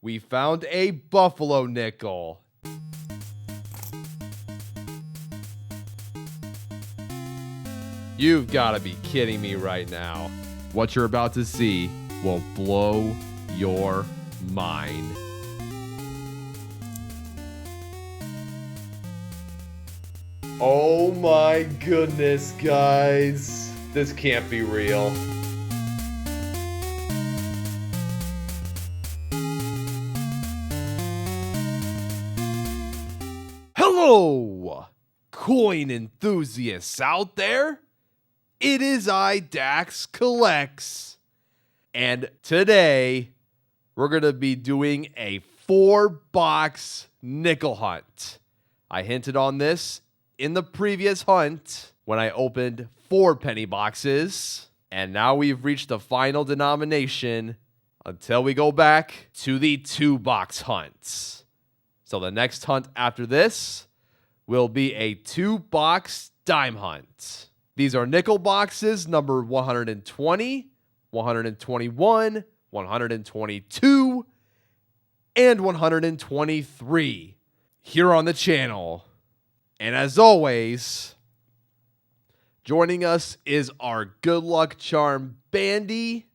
We found a buffalo nickel. You've got to be kidding me right now. What you're about to see will blow your mind. Oh my goodness, guys. This can't be real. Hello, coin enthusiasts out there. It is I, Dax Collects, and today we're going to be doing a 4-box nickel hunt. I hinted on this in the previous hunt when I opened 4 penny boxes, and now we've reached the final denomination until we go back to the 2-box hunts. So the next hunt after this will be a 2-box dime hunt. These are nickel boxes number 120, 121, 122, and 123 here on the channel. And as always, joining us is our good luck charm, Bandy.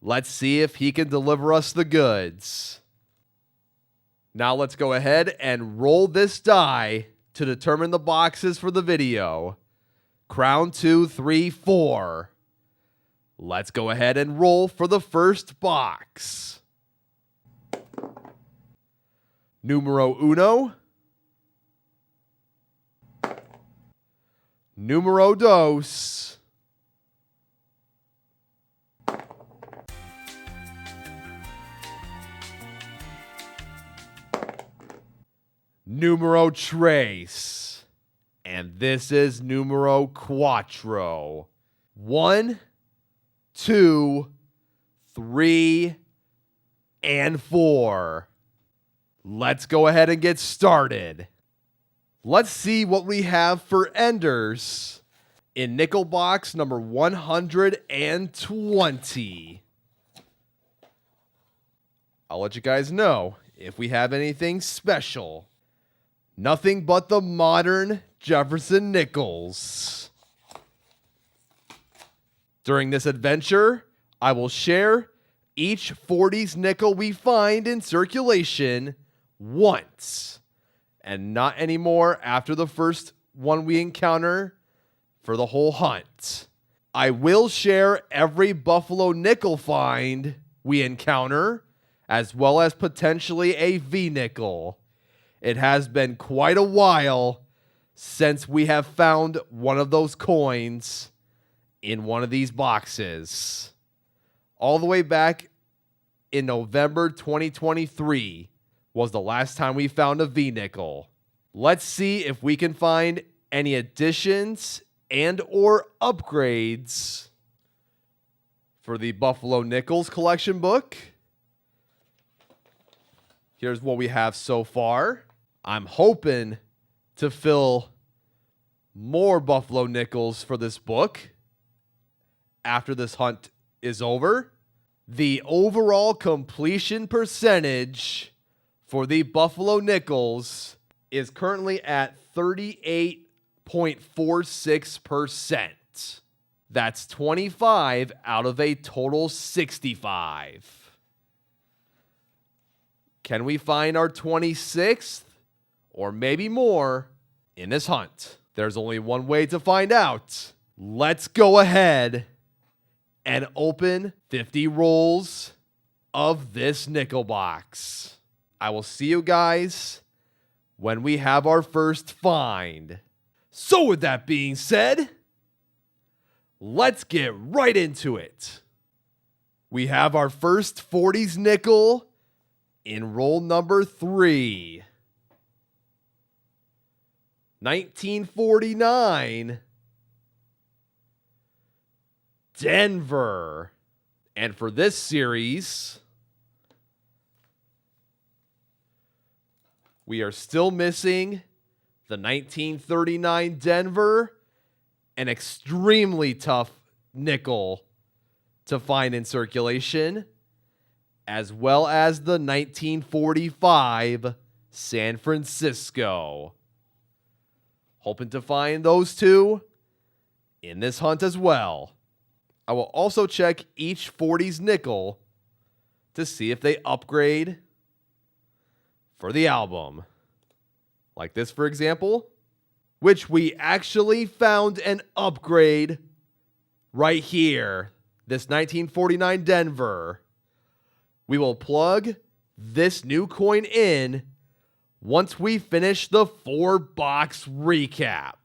Let's see if he can deliver us the goods. Now let's go ahead and roll this die to determine the boxes for the video. Crown 2, 3, 4. Let's go ahead and roll for the first box. Numero uno. Numero dos. Numero tres. And this is numero cuatro. 1, 2, 3, and 4. Let's go ahead and get started. Let's see what we have for enders in nickel box number 120. I'll let you guys know if we have anything special. Nothing but the modern Jefferson nickels. During this adventure, I will share each 40s nickel we find in circulation once, and not anymore after the first one we encounter for the whole hunt. I will share every buffalo nickel find we encounter, as well as potentially a V-nickel. It has been quite a while since we have found one of those coins in one of these boxes. All the way back in November 2023 was the last time we found a V-nickel. Let's see if we can find any additions and or upgrades for the Buffalo Nickels collection book. Here's what we have so far. I'm hoping to fill more Buffalo Nickels for this book after this hunt is over. The overall completion percentage for the Buffalo Nickels is currently at 38.46%. That's 25 out of a total 65. Can we find our 26th? Or maybe more in this hunt? There's only one way to find out. Let's go ahead and open 50 rolls of this nickel box. I will see you guys when we have our first find. So with that being said, let's get right into it. We have our first 40s nickel in roll number 3. 1949, Denver. And for this series, we are still missing the 1939 Denver, an extremely tough nickel to find in circulation, as well as the 1945 San Francisco. Hoping to find those two in this hunt as well. I will also check each 40s nickel to see if they upgrade for the album. Like this, for example, which we actually found an upgrade right here. This 1949 Denver. We will plug this new coin in once we finish the 4-box recap.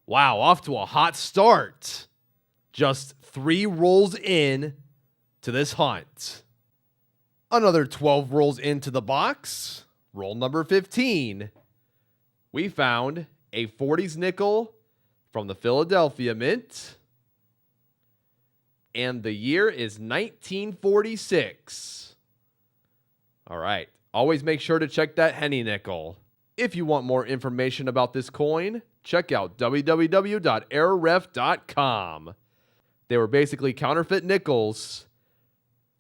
Wow, off to a hot start. Just 3 rolls in to this hunt. Another 12 rolls into the box. Roll number 15. We found a 40s nickel from the Philadelphia Mint. And the year is 1946. All right. Always make sure to check that Henny nickel. If you want more information about this coin, check out www.errorref.com. They were basically counterfeit nickels,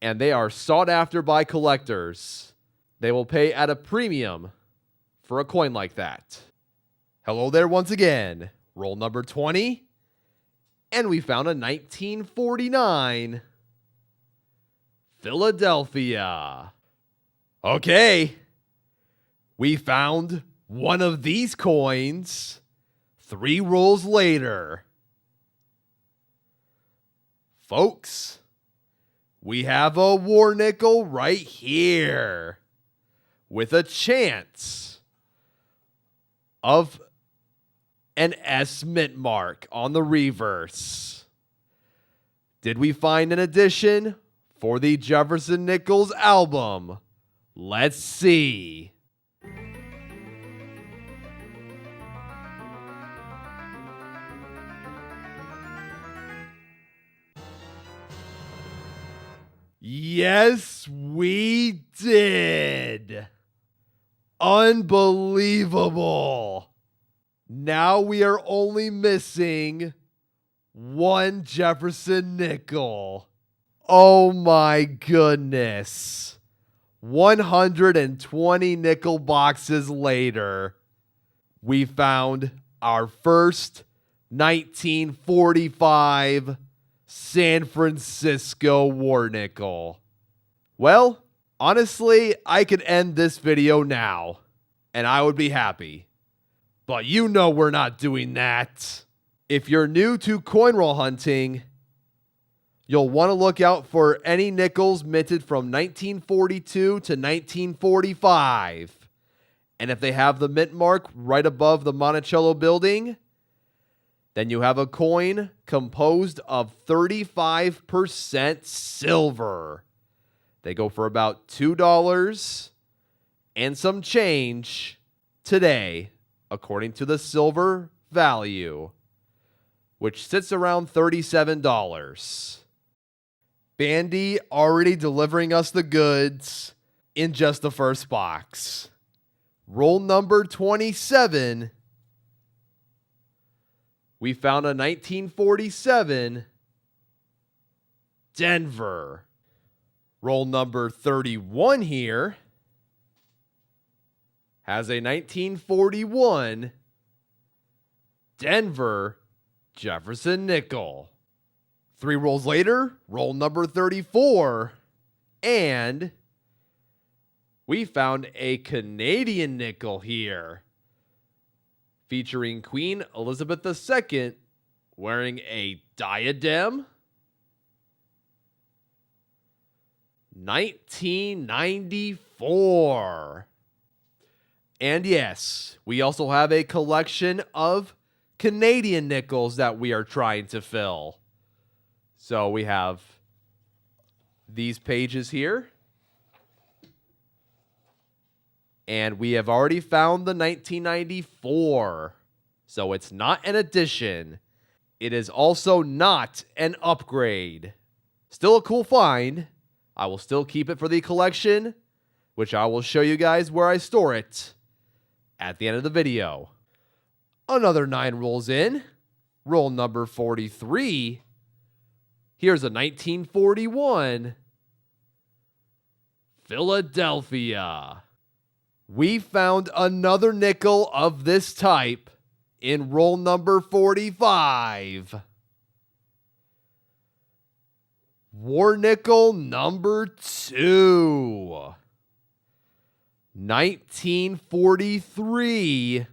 and they are sought after by collectors. They will pay at a premium for a coin like that. Hello there once again. Roll number 20. And we found a 1949 Philadelphia. Okay. We found one of these coins 3 rolls later. Folks, we have a war nickel right here with a chance of an S mint mark on the reverse. Did we find an edition for the Jefferson Nichols album? Let's see. Yes, we did. Unbelievable. Now we are only missing 1 Jefferson nickel. Oh my goodness. 120 nickel boxes later, we found our first 1945 San Francisco war nickel. Well, honestly, I could end this video now, and I would be happy. But you know we're not doing that. If you're new to coin roll hunting, you'll want to look out for any nickels minted from 1942 to 1945. And if they have the mint mark right above the Monticello building, then you have a coin composed of 35% silver. They go for about $2 and some change today, according to the silver value, which sits around $37. Bandy already delivering us the goods in just the first box. Roll number 27. We found a 1947 Denver. Roll number 31 here has a 1941 Denver Jefferson nickel. 3 rolls later, roll number 34, and we found a Canadian nickel here featuring Queen Elizabeth II wearing a diadem. 1994. And yes, we also have a collection of Canadian nickels that we are trying to fill. So we have these pages here. And we have already found the 1994. So it's not an addition. It is also not an upgrade. Still a cool find. I will still keep it for the collection, which I will show you guys where I store it at the end of the video. Another 9 rolls in. Roll number 43. Here's a 1941 Philadelphia. We found another nickel of this type in roll number 45. War nickel number 2. 1943.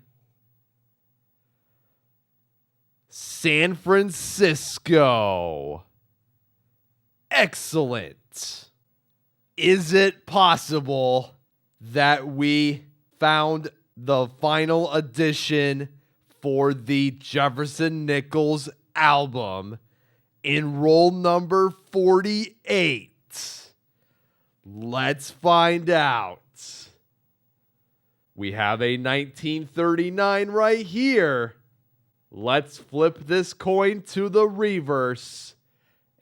San Francisco. Excellent. Is it possible that we found the final edition for the Jefferson Nichols album in roll number 48? Let's find out. We have a 1939 right here. Let's flip this coin to the reverse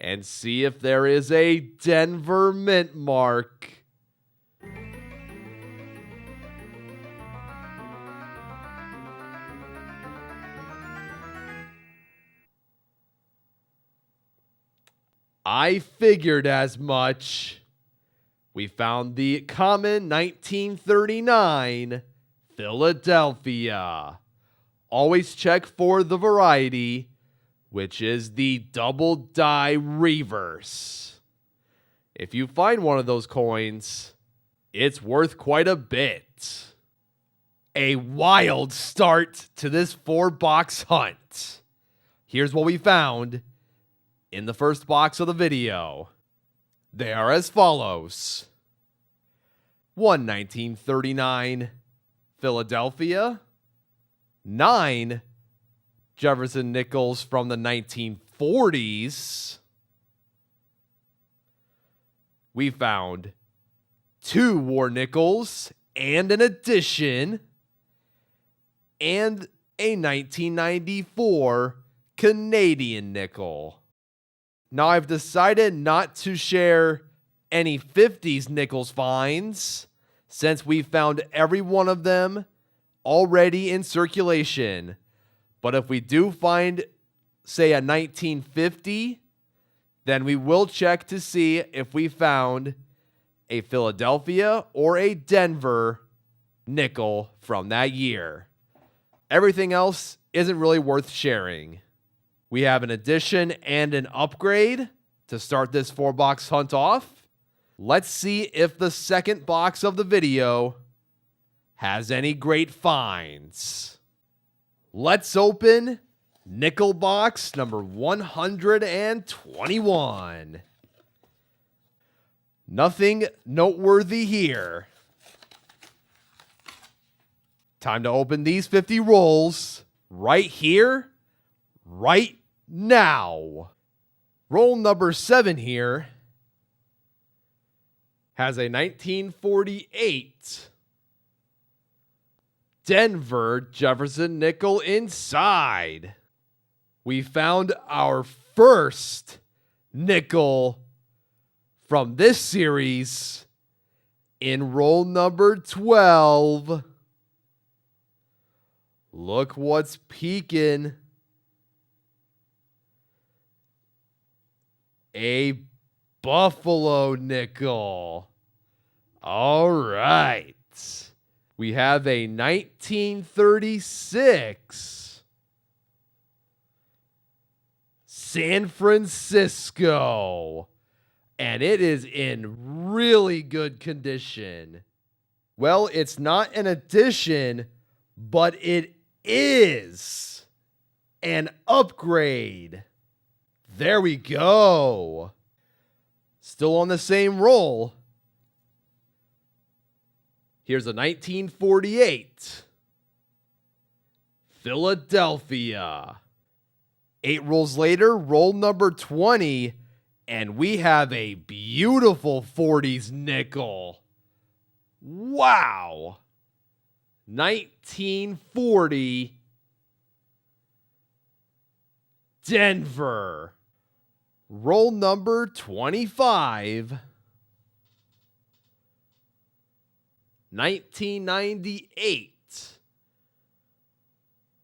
and see if there is a Denver mint mark. I figured as much. We found the common 1939 Philadelphia. Always check for the variety, which is the double die reverse. If you find one of those coins, it's worth quite a bit. A wild start to this 4-box hunt. Here's what we found in the first box of the video. They are as follows. 1939 Philadelphia. 9 Jefferson Nichols from the 1940s. We found 2 War Nickels and an addition, and a 1994 Canadian nickel. Now I've decided not to share any 50s Nichols finds since we found every one of them already in circulation. But if we do find, say, a 1950, then we will check to see if we found a Philadelphia or a Denver nickel from that year. Everything else isn't really worth sharing. We have an addition and an upgrade to start this 4-box hunt off. Let's see if the second box of the video has any great finds. Let's open nickel box number 121. Nothing noteworthy here. Time to open these 50 rolls right here, right now. Roll number 7 here has a 1948 Denver Jefferson nickel inside. We found our first nickel from this series in roll number 12. Look what's peeking. A Buffalo nickel. All right. We have a 1936 San Francisco, and it is in really good condition. Well, it's not an addition, but it is an upgrade. There we go. Still on the same roll. Here's a 1948 Philadelphia. 8 rolls later, roll number 20, and we have a beautiful 40s nickel. Wow. 1940 Denver. Roll number 25. 1998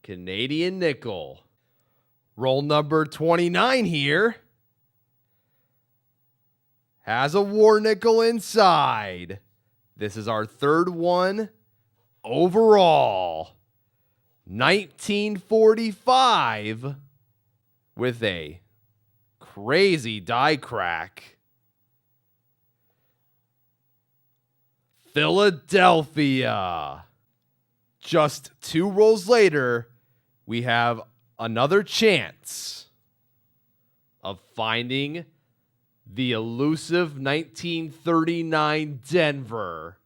Canadian nickel. Roll number 29 here has a war nickel inside. This is our third one overall. 1945 with a crazy die crack. Philadelphia. Just 2 rolls later, we have another chance of finding the elusive 1939 Denver.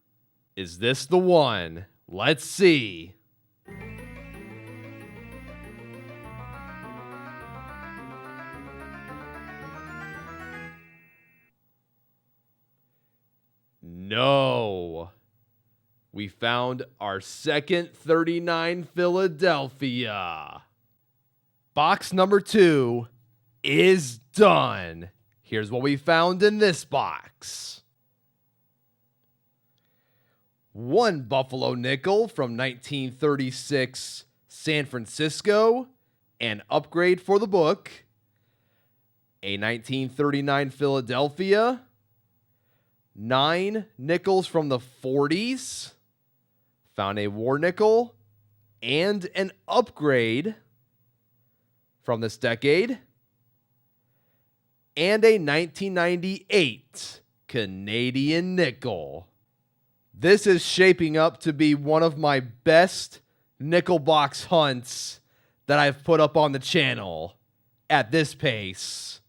Is this the one? Let's see. No. We found our second 39 Philadelphia. Box number 2 is done. Here's what we found in this box. 1 Buffalo nickel from 1936 San Francisco, an upgrade for the book. A 1939 Philadelphia. 9 nickels from the 40s. Found a war nickel and an upgrade from this decade. And a 1998 Canadian nickel. This is shaping up to be one of my best nickel box hunts that I've put up on the channel at this pace.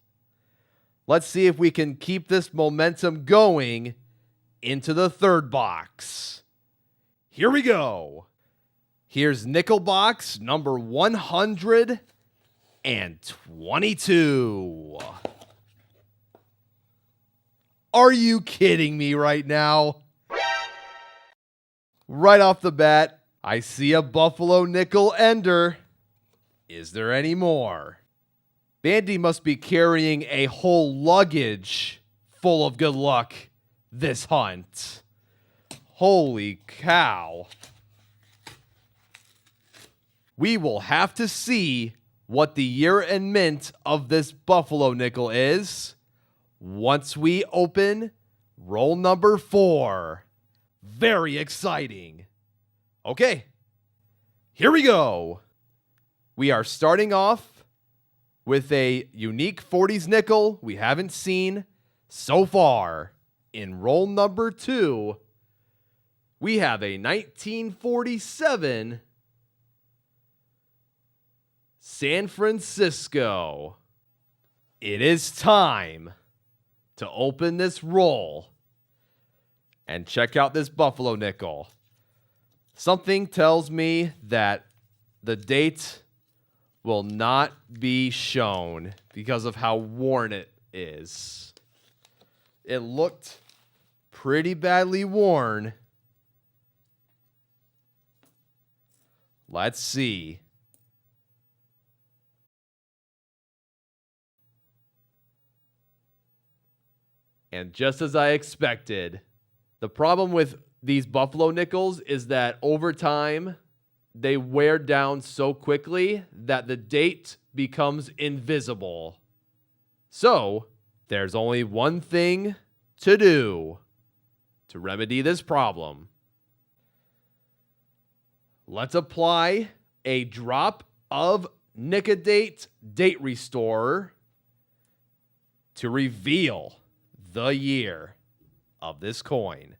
Let's see if we can keep this momentum going into the third box. Here we go. Here's nickel box number 122. Are you kidding me right now? Right off the bat, I see a Buffalo nickel ender. Is there any more? Bandy must be carrying a whole luggage full of good luck this hunt. Holy cow. We will have to see what the year and mint of this Buffalo nickel is once we open roll number 4. Very exciting. Okay, here we go. We are starting off with a unique 40s nickel we haven't seen so far. In roll number 2, we have a 1947 San Francisco. It is time to open this roll and check out this Buffalo nickel. Something tells me that the date will not be shown because of how worn it is. It looked pretty badly worn. Let's see. And just as I expected, the problem with these Buffalo nickels is that over time, they wear down so quickly that the date becomes invisible. So, there's only one thing to do to remedy this problem. Let's apply a drop of Nicodate Date Restorer to reveal the year of this coin.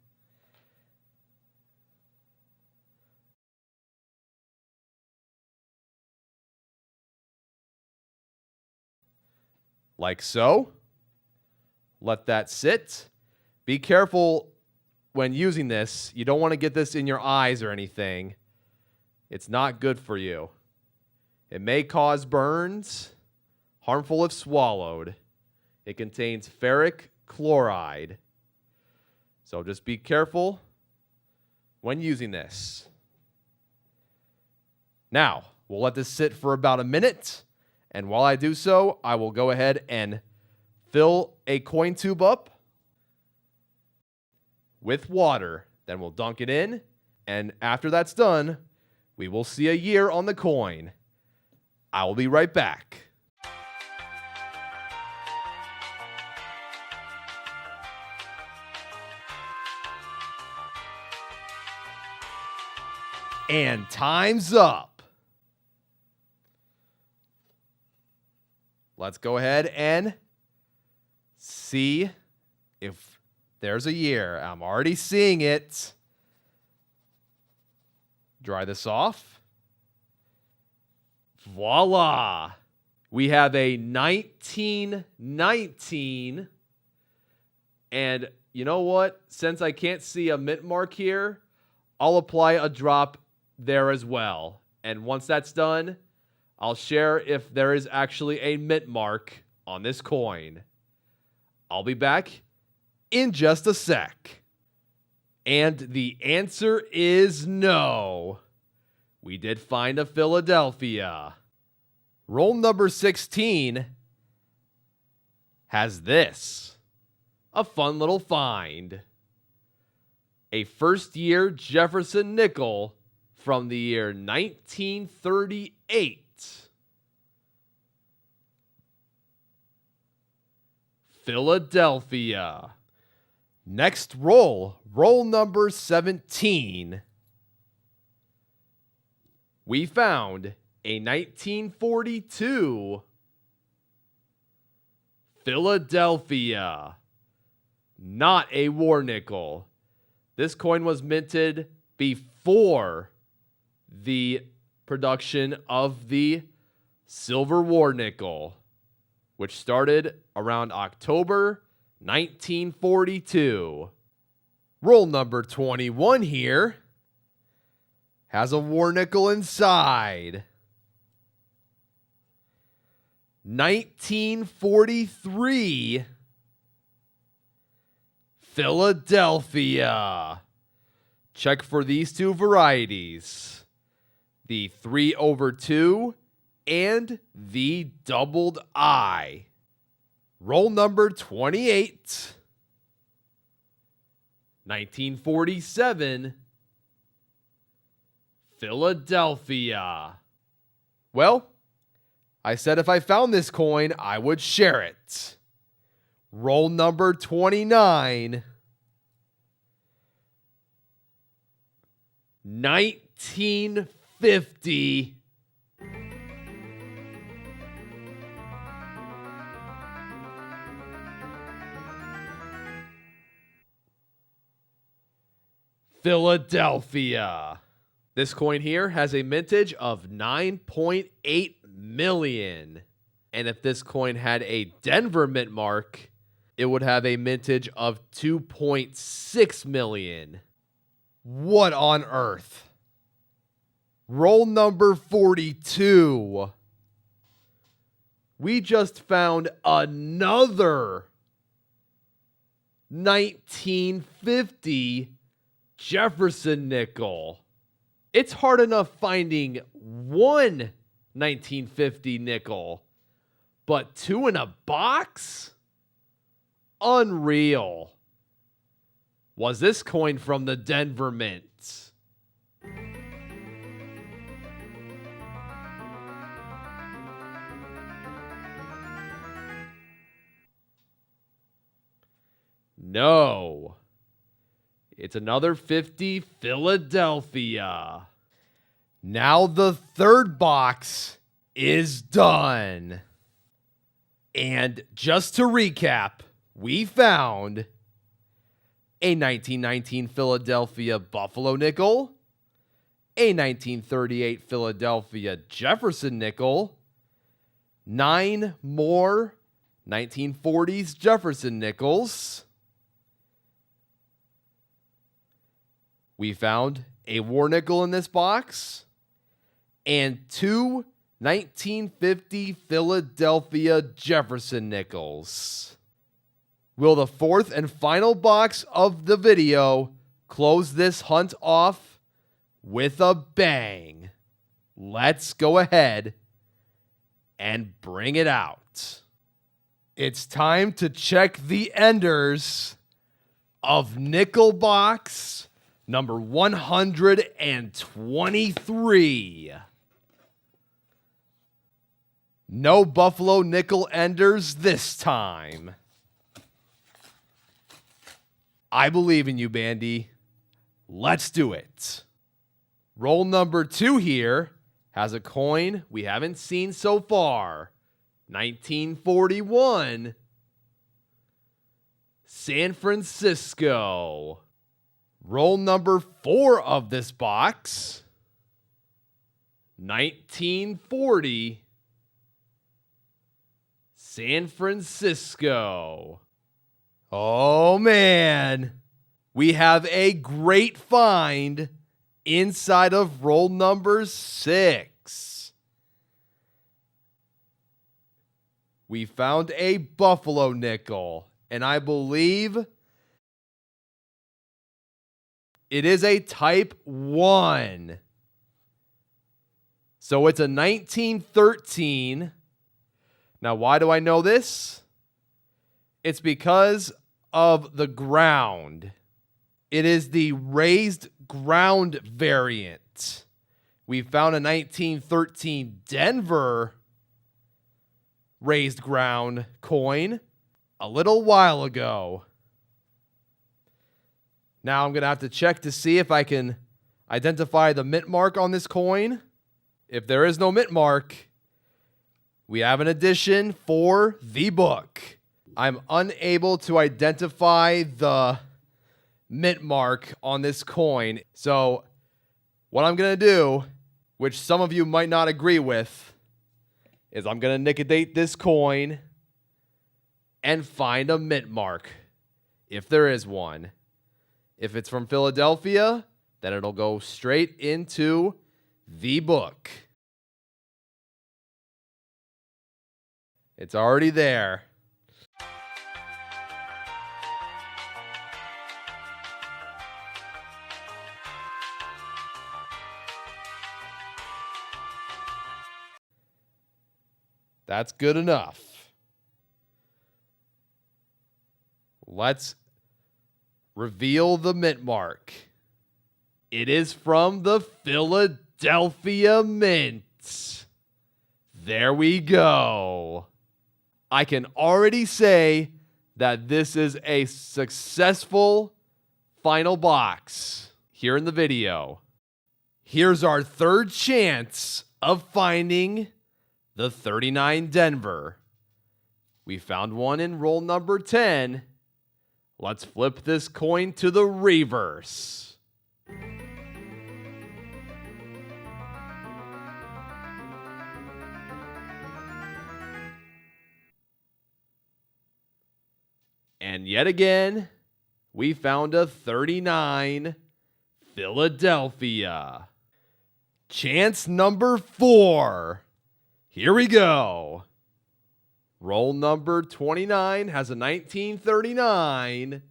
Like so. Let that sit. Be careful when using this. You don't want to get this in your eyes or anything. It's not good for you. It may cause burns, harmful if swallowed. It contains ferric chloride. So just be careful when using this. Now, we'll let this sit for about a minute. And while I do so, I will go ahead and fill a coin tube up with water. Then we'll dunk it in. And after that's done, we will see a year on the coin. I will be right back. And time's up. Let's go ahead and see if there's a year. I'm already seeing it. Dry this off. Voila. We have a 1919. And you know what? Since I can't see a mint mark here, I'll apply a drop there as well. And once that's done, I'll share if there is actually a mint mark on this coin. I'll be back in just a sec. And the answer is no. We did find a Philadelphia. Roll number 16 has this. A fun little find. A first-year Jefferson nickel from the year 1938. Philadelphia. Next roll, roll number 17. We found a 1942 Philadelphia. Not a war nickel. This coin was minted before the production of the silver war nickel, which started around October 1942. Roll number 21 here has a war nickel inside. 1943 Philadelphia. Check for these two varieties. The 3/2 and the doubled I. Roll number 28. 1947 Philadelphia. Well, I said if I found this coin, I would share it. Roll number 29. 1950. Philadelphia. This coin here has a mintage of 9.8 million. And if this coin had a Denver mint mark, it would have a mintage of 2.6 million. What on earth? Roll number 42. We just found another 1950 Jefferson nickel. It's hard enough finding one 1950 nickel, but two in a box? Unreal. Was this coin from the Denver Mint? No. It's another 50 Philadelphia. Now the third box is done. And just to recap, we found a 1919 Philadelphia Buffalo nickel, a 1938 Philadelphia Jefferson nickel, 9 more 1940s Jefferson nickels. We found a war nickel in this box and 2 1950 Philadelphia Jefferson nickels. Will the fourth and final box of the video close this hunt off with a bang? Let's go ahead and bring it out. It's time to check the enders of nickel box number 123. No Buffalo nickel enders this time. I believe in you, Bandy. Let's do it. Roll number 2 here has a coin we haven't seen so far. 1941. San Francisco. Roll number 4 of this box. 1940. San Francisco. Oh man, we have a great find inside of roll number 6. We found a buffalo nickel, and I believe it is a type 1. So it's a 1913. Now, why do I know this? It's because of the ground. It is the raised ground variant. We found a 1913 Denver raised ground coin a little while ago. Now I'm going to have to check to see if I can identify the mint mark on this coin. If there is no mint mark, we have an addition for the book. I'm unable to identify the mint mark on this coin. So what I'm going to do, which some of you might not agree with, is I'm going to liquidate this coin and find a mint mark, if there is one. If it's from Philadelphia, then it'll go straight into the book. It's already there. That's good enough. Let's reveal the mint mark. It is from the Philadelphia Mint. There we go. I can already say that this is a successful final box here in the video. Here's our third chance of finding the 39 Denver. We found one in roll number 10. Let's flip this coin to the reverse. And yet again, we found a 39 Philadelphia. Chance number 4. Here we go. Roll number 29 has a 1939.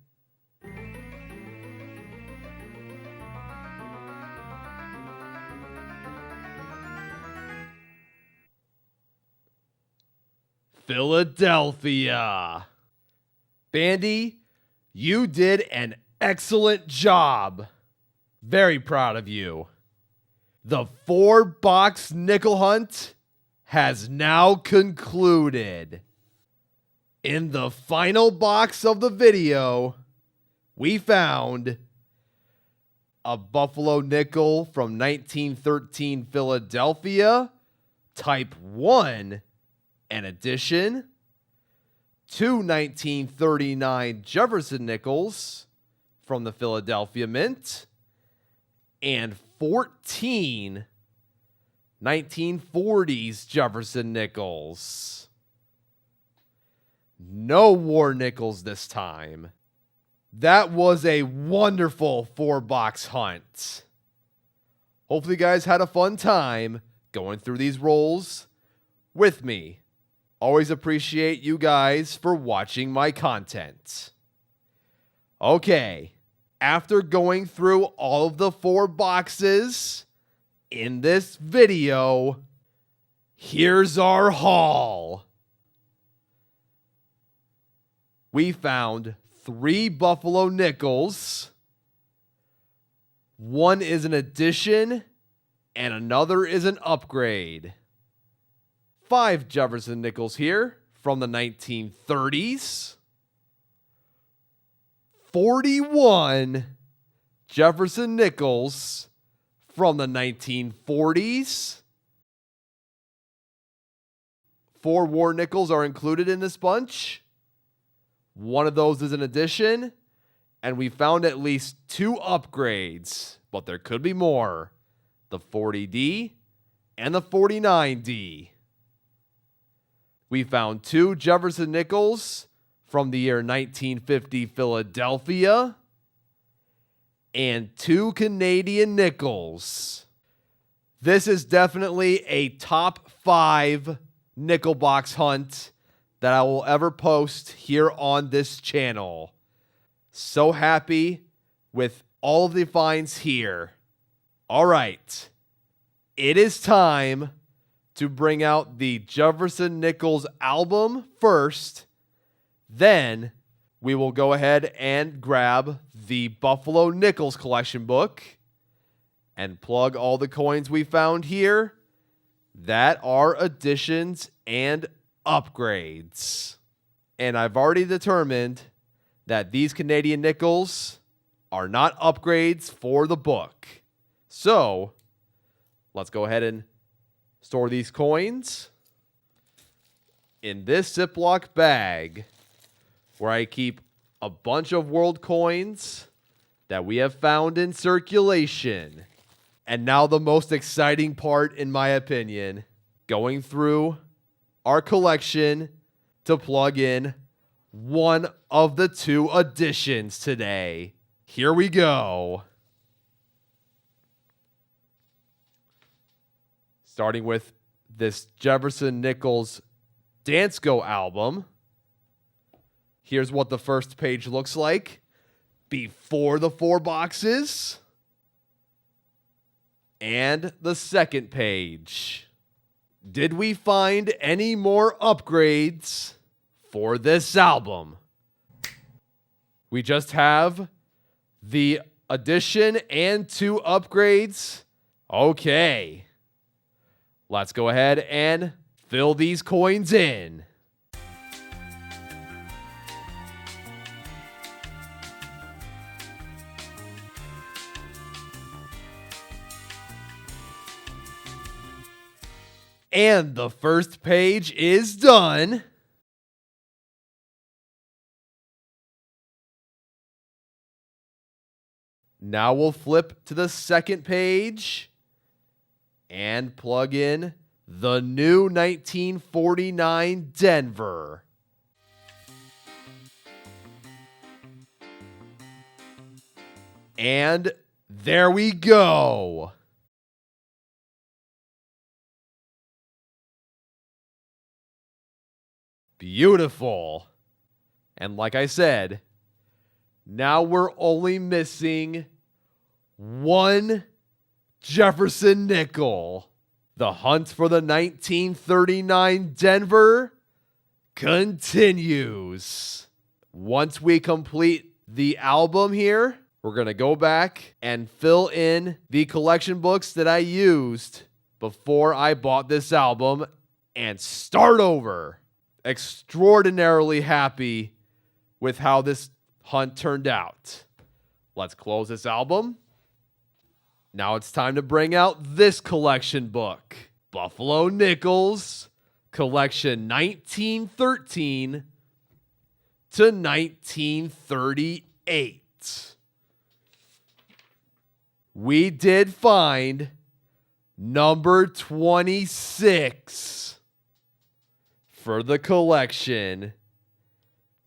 Philadelphia. Bandy, you did an excellent job. Very proud of you. The 4-box nickel hunt has now concluded. In the final box of the video, we found a buffalo nickel from 1913 Philadelphia, type 1, an addition, 2 1939 Jefferson nickels from the Philadelphia Mint, and 14 1940s Jefferson nickels. No war nickels this time. That was a wonderful 4-box hunt. Hopefully you guys had a fun time going through these rolls with me. Always appreciate you guys for watching my content. Okay, after going through all of the 4 boxes in this video, here's our haul. We found 3 buffalo nickels. 1 is an addition and another is an upgrade. 5 Jefferson nickels here from the 1930s. 41 Jefferson nickels from the 1940s. 4 war nickels are included in this bunch. One of those is an addition, and we found at least 2 upgrades, but there could be more. The 40D and the 49D. We found 2 Jefferson nickels from the year 1950 Philadelphia and 2 Canadian nickels. This is definitely a top 5 nickel box hunt that I will ever post here on this channel. So happy with all of the finds here. All right, it is time to bring out the Jefferson Nichols album first. Then we will go ahead and grab the Buffalo Nickels collection book and plug all the coins we found here that are additions and upgrades. And I've already determined that these Canadian nickels are not upgrades for the book. So let's go ahead and store these coins in this Ziploc bag where I keep a bunch of world coins that we have found in circulation. And now the most exciting part, in my opinion, going through our collection to plug in one of the 2 additions today. Here we go. Starting with this Jefferson Nichols Dansko album. Here's what the first page looks like before the 4 boxes. And the second page. Did we find any more upgrades for this album? We just have the addition and 2 upgrades. Okay. Let's go ahead and fill these coins in. And the first page is done. Now we'll flip to the second page and plug in the new 1949 Denver. And there we go. Beautiful. And like I said, now we're only missing 1 Jefferson nickel. The hunt for the 1939 Denver continues. Once we complete the album here, we're going to go back and fill in the collection books that I used before I bought this album and start over. Extraordinarily happy with how this hunt turned out. Let's close this album. Now it's time to bring out this collection book. Buffalo Nickels, collection 1913 to 1938. We did find number 26 for the collection.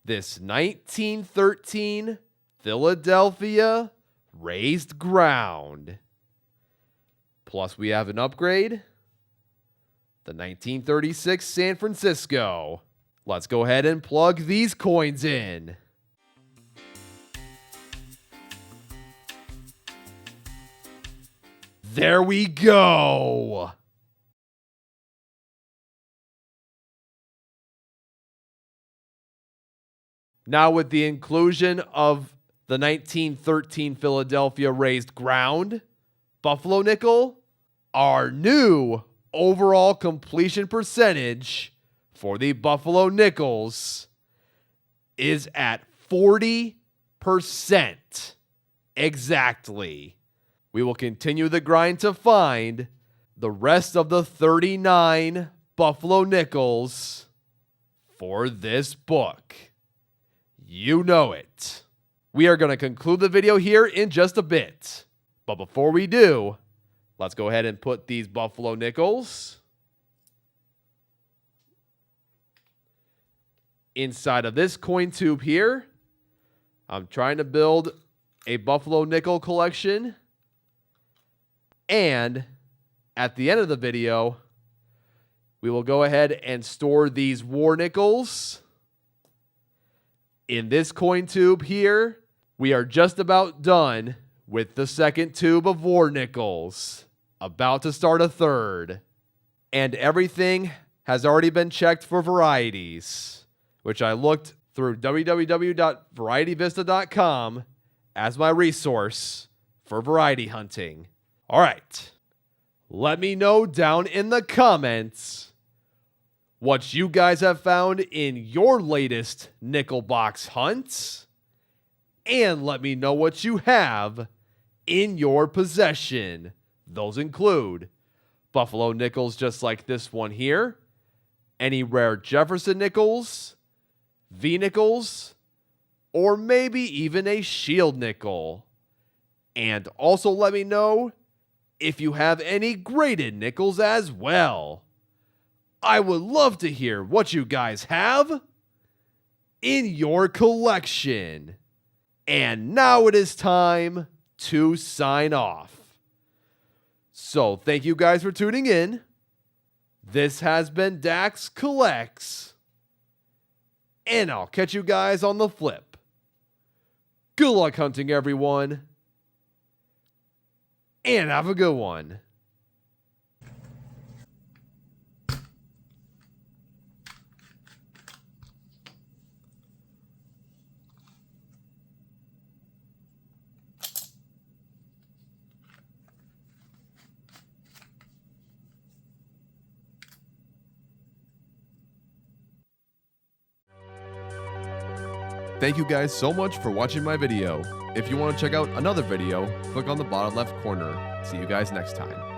This 1913 Philadelphia raised ground. Plus we have an upgrade. The 1936 San Francisco. Let's go ahead and plug these coins in. There we go. Now with the inclusion of the 1913 Philadelphia raised ground Buffalo nickel, our new overall completion percentage for the Buffalo Nickels is at 40% exactly. we will continue the grind to find the rest of the 39 Buffalo nickels for this book. You know it. We are going to conclude the video here in just a bit. But before we do, let's go ahead and put these Buffalo nickels inside of this coin tube here. I'm trying to build a Buffalo nickel collection. And at the end of the video, we will go ahead and store these war nickels in this coin tube here. We are just about done with the second tube of war nickels. About to start a third. And everything has already been checked for varieties, which I looked through www.varietyvista.com as my resource for variety hunting. All right. Let me know down in the comments what you guys have found in your latest nickel box hunts. And let me know what you have in your possession. Those include Buffalo nickels just like this one here, any rare Jefferson nickels, V nickels, or maybe even a shield nickel. And also let me know if you have any graded nickels as well. I would love to hear what you guys have in your collection. And now it is time to sign off. So thank you guys for tuning in. This has been Dax Collects. And I'll catch you guys on the flip. Good luck hunting, everyone. And have a good one. Thank you guys so much for watching my video. If you want to check out another video, click on the bottom left corner. See you guys next time.